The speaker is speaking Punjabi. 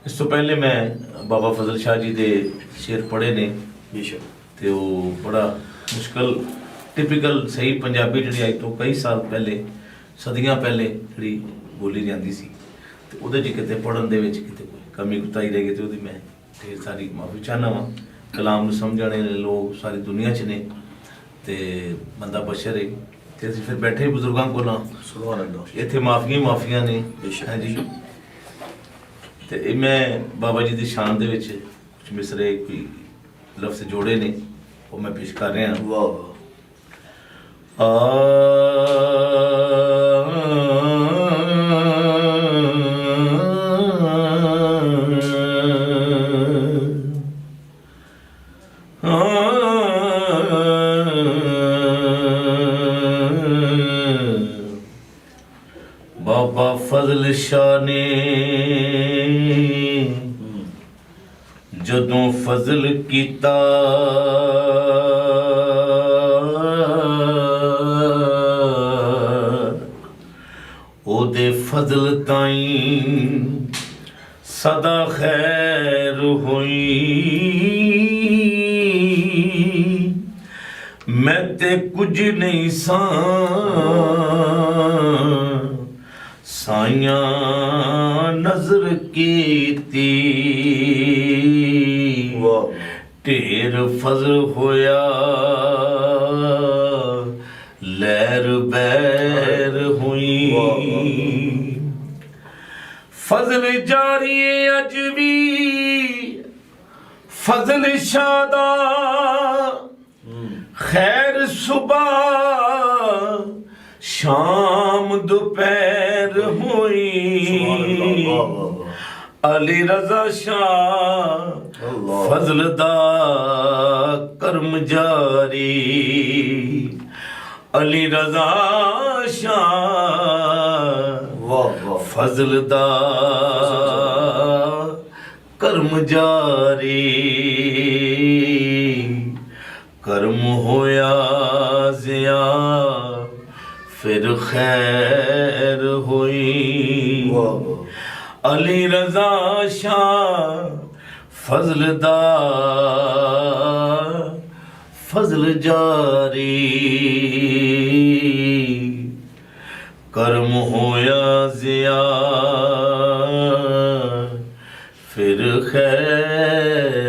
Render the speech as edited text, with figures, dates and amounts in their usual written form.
ਇਸ ਤੋਂ ਪਹਿਲੇ ਮੈਂ ਬਾਬਾ ਫਜ਼ਲ ਸ਼ਾਹ ਜੀ ਦੇ ਸ਼ੇਰ ਪੜ੍ਹੇ ਨੇ ਬੇਸ਼ੱਕ। ਤੇ ਉਹ ਬੜਾ ਮੁਸ਼ਕਲ ਟਿਪੀਕਲ ਸਹੀ ਪੰਜਾਬੀ ਜਿਹੜੀ ਅੱਜ ਤੋਂ ਕਈ ਸਾਲ ਪਹਿਲੇ ਸਦੀਆਂ ਪਹਿਲੇ ਜਿਹੜੀ ਬੋਲੀ ਜਾਂਦੀ ਸੀ ਤੇ ਉਹਦੇ 'ਚ ਕਿਤੇ ਪੜ੍ਹਨ ਦੇ ਵਿੱਚ ਕਿਤੇ ਕੋਈ ਕਮੀ ਕੁਤਾਈ ਰਹਿ ਗਈ ਤੇ ਉਹਦੀ ਮੈਂ ਢੇਰ ਸਾਰੀ ਮਾਫੀ ਚਾਹੁੰਦਾ ਵਾਂ। ਕਲਾਮ ਨੂੰ ਸਮਝਣ ਵਾਲੇ ਲੋਕ ਸਾਰੀ ਦੁਨੀਆ 'ਚ ਨੇ ਤੇ ਬੰਦਾ ਬਸ਼ਰ ਹੈ ਤੇ ਅਸੀਂ ਫਿਰ ਬੈਠੇ ਬਜ਼ੁਰਗਾਂ ਕੋਲ ਸੁਭਾਨ ਅੱਲਾਹ। ਇੱਥੇ ਮਾਫੀਆਂ ਨੇ ਬੇਸ਼ੱਕ। ਹਾਂਜੀ ਤੇ ਇਹ ਮੈਂ ਬਾਬਾ ਜੀ ਦੀ ਸ਼ਾਨ ਦੇ ਵਿੱਚ ਕੁਝ ਮਿਸਰੇ ਕੋਈ ਲਫ਼ਜ਼ ਜੋੜੇ ਨੇ ਉਹ ਮੈਂ ਪੇਸ਼ ਕਰ ਰਿਹਾ ਵਾਹ ਵਾਹ। बाबा फजल शाह ने जदों फजल कीता ओदे फजल ताईं सदा खैर होई। मैं ते कुछ नहीं साइयां नजर कीती ढेर फजल होया लहर बैर हुई। फजल जारी अज भी फजल शादा खैर सुबह शाम दोपहर हुई। अली रजा शाह फजल दा कर्म जारी। अली रजा शाह फजल दा कर्म जारी। कर्म होया जिया फिर खैर हुई। अली रजा शाह फजल दा फजल जारी। कर्म होया जिया फिर खैर